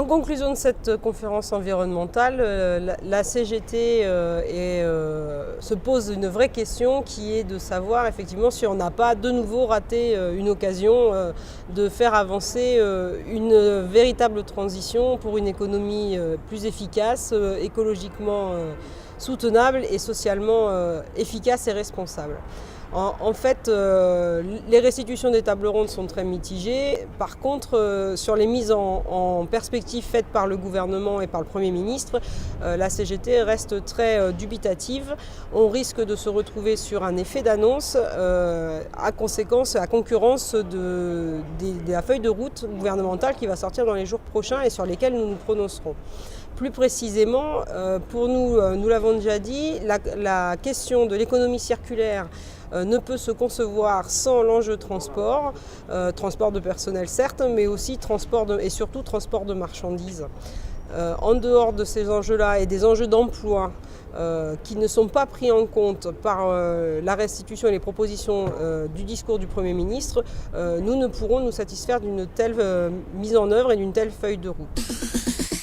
En conclusion de cette conférence environnementale, la CGT se pose une vraie question qui est de savoir effectivement si on n'a pas de nouveau raté une occasion de faire avancer une véritable transition pour une économie plus efficace, écologiquement soutenable et socialement efficace et responsable. En fait, les restitutions des tables rondes sont très mitigées. Par contre, sur les mises en perspective faites par le gouvernement et par le Premier ministre, la CGT reste très dubitative. On risque de se retrouver sur un effet d'annonce à concurrence de la feuille de route gouvernementale qui va sortir dans les jours prochains et sur lesquels nous nous prononcerons. Plus précisément, pour nous, nous l'avons déjà dit, la question de l'économie circulaire ne peut se concevoir sans l'enjeu transport, transport de personnel certes, mais aussi et surtout transport de marchandises. En dehors de ces enjeux-là et des enjeux d'emploi qui ne sont pas pris en compte par la restitution et les propositions du discours du Premier ministre, nous ne pourrons nous satisfaire d'une telle mise en œuvre et d'une telle feuille de route.